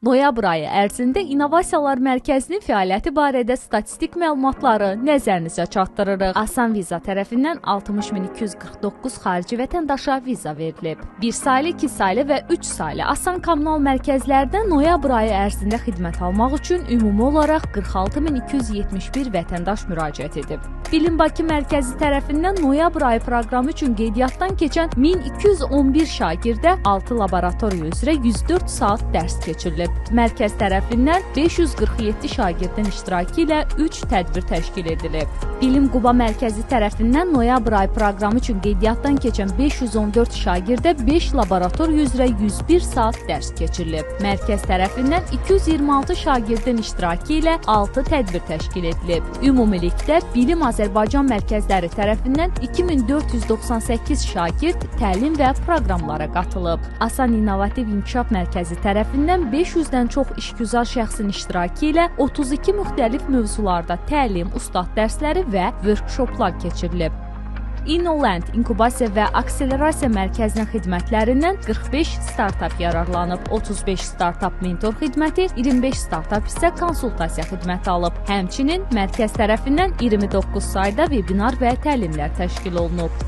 Noyabr ayı ərzində İnnovasiyalar Mərkəzinin fəaliyyəti barədə statistik məlumatları nəzərinizə çatdırırıq. Asan Viza tərəfindən 60.249 xarici vətəndaşa viza verilib. 1 saylı, 2 saylı və 3 saylı Asan kommunal mərkəzlərdə noyabr ayı ərzində xidmət almaq üçün ümumi olaraq 46.271 vətəndaş müraciət edib. Bilim Bakı mərkəzi tərəfindən noyabr ayı proqramı üçün qeydiyyatdan keçən 1211 şagirdə 6 laboratoriya üzrə 104 saat dərs keçirilib. Mərkəz tərəfindən 547 şagirdin iştirakı ilə 3 tədbir təşkil edilib. Bilim Quba mərkəzi tərəfindən noyabr ayı proqramı üçün qeydiyyatdan keçən 514 şagirdə 5 laboratoriya üzrə 101 saat dərs keçirilib. Mərkəz tərəfindən 226 şagirdin iştirakı ilə 6 tədbir təşkil edilib. Ümumilikdə Bilim Azərbaycan mərkəzləri tərəfindən 2498 şagird təlim və proqramlara qatılıb. Asan İnnovativ İnkişaf Mərkəzi tərəfindən 500-dən çox işgüzar şəxsin iştirakı ilə 32 müxtəlif mövzularda təlim, ustad dərsləri və workshoplar keçirilib. InnoLand İnkubasiya və Akselerasiya Mərkəzinin xidmətlərindən 45 startap yararlanıb, 35 startap mentor xidməti, 25 startap isə konsultasiya xidməti alıb. Həmçinin mərkəz tərəfindən 29 sayda webinar və təlimlər təşkil olunub.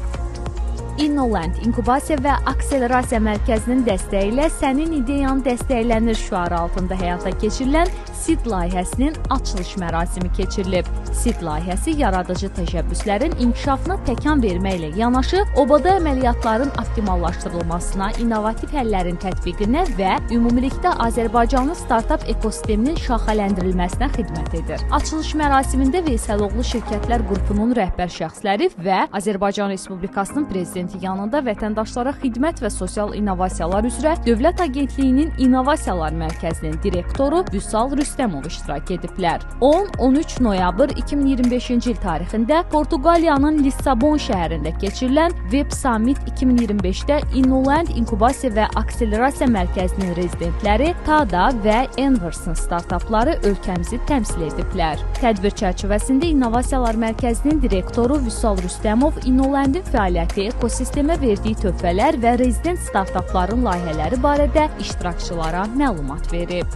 InnoLand İnkubasiya və Akselerasiya Mərkəzinin dəstəyi ilə Sənin ideyan dəstəklənir şüarı altında həyata keçirilən SID layihəsinin açılış mərasimi keçirilib. SID layihəsi yaradıcı təşəbbüslərin inkişafına təkan verməklə yanaşı, obada əməliyyatların optimallaşdırılmasına, innovativ həllərin tətbiqinə və ümumilikdə Azərbaycanın startap ekosisteminin şaxələndirilməsinə xidmət edir. Açılış mərasimində Veysəloğlu Şirkətlər Qrupunun rəhbər şəxsləri və Azərbaycan Respublikasının prezidenti yanında vətəndaşlara xidmət və sosial innovasiyalar üzrə Dövlət Agentliyinin İnnovasiyalar Mərkəzinin direktoru Vüsal Rüstəmov iştirak ediblər. 10-13 noyabr 2025-ci il tarixində Portuqaliyanın Lissabon şəhərində keçirilən Web Summit 2025-də InnoLand İnkubasiya və Akselerasiya Mərkəzinin rezidentləri TADA və Enverson startapları ölkəmizi təmsil ediblər. Tədbir çərçivəsində İnnovasiyalar Mərkəzinin direktoru Vüsal Rüstəmov InnoLandin fəaliyyəti, ekosistemə verdiyi töhfələr və rezident startapların layihələri barədə iştirakçılara məlumat verib.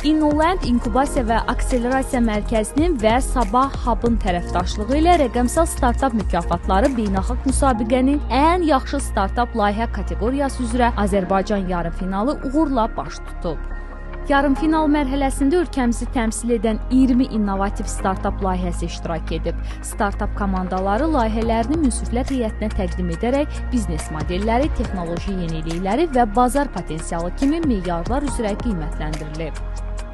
InnoLand İnkubasiya və Akselerasiya Mərkəzinin və Sabah Hub'ın tərəfdaşlığı ilə rəqəmsal startap mükafatları beynəlxalq müsabiqənin ən yaxşı startap layihə kateqoriyası üzrə Azərbaycan yarımfinalı uğurla baş tutub. Yarımfinal mərhələsində ölkəmizi təmsil edən 20 innovativ startap layihəsi iştirak edib. Startap komandaları layihələrini münsiflər heyətinə təqdim edərək biznes modelləri, texnoloji yenilikləri və bazar potensialı kimi meyarlar üzrə qiymətləndirilib.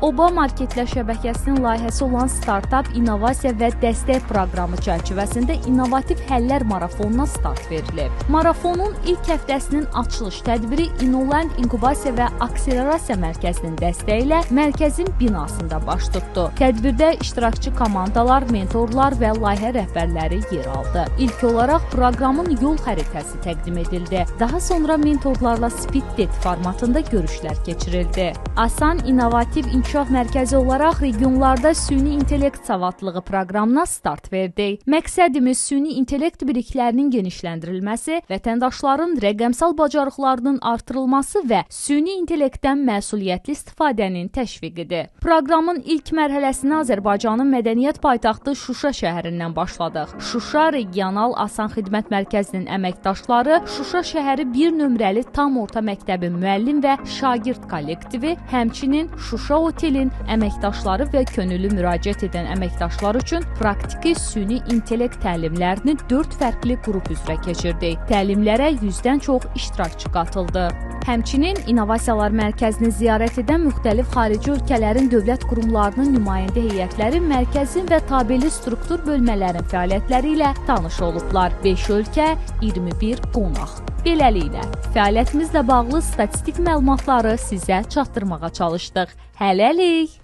OBA Marketlər şəbəkəsinin layihəsi olan Startap İnnovasiya və Dəstək proqramı çərçivəsində innovativ həllər marafonuna start verilib. Marafonun ilk həftəsinin açılış tədbiri InnoLand İnkubasiya və Akselerasiya Mərkəzinin dəstəyi ilə mərkəzin binasında baş tutdu. Tədbirdə iştirakçı komandalar, mentorlar və layihə rəhbərləri yer aldı. İlk olaraq proqramın yol xəritəsi təqdim edildi. Daha sonra mentorlarla speed date formatında görüşlər keçirildi. Asan İnnovativ İnkişaf Mərkəzi olaraq regionlarda süni intellekt savadlığı proqramına start verdik. Məqsədimiz süni intellekt biliklərinin genişləndirilməsi, vətəndaşların rəqəmsal bacarıqlarının artırılması və süni intellektdən məsuliyyətli istifadənin təşviqidir. Proqramın ilk mərhələsini Azərbaycanın mədəniyyət paytaxtı Şuşa şəhərindən başladıq. Şuşa Regional Asan Xidmət Mərkəzinin əməkdaşları Şuşa şəhəri 1 nömrəli tam orta məktəbin müəllim və şagird kollektivi, həmçinin Şuşa Otelin əməkdaşları və könüllü müraciət edən əməkdaşlar üçün praktiki süni intellekt təlimlərini 4 fərqli qrup üzrə keçirdik. Təlimlərə 100-dən çox iştirakçı qatıldı. Həmçinin İnnovasiyalar Mərkəzini ziyarət edən müxtəlif xarici ölkələrin dövlət qurumlarının nümayəndə heyətləri mərkəzin və tabeli struktur bölmələrin fəaliyyətləri ilə tanış olublar. 5 ölkə, 21 qonaq. Beləliklə, fəaliyyətimizlə bağlı statistik məlumatları sizə çatdırmağa çalışdıq. Hələlik!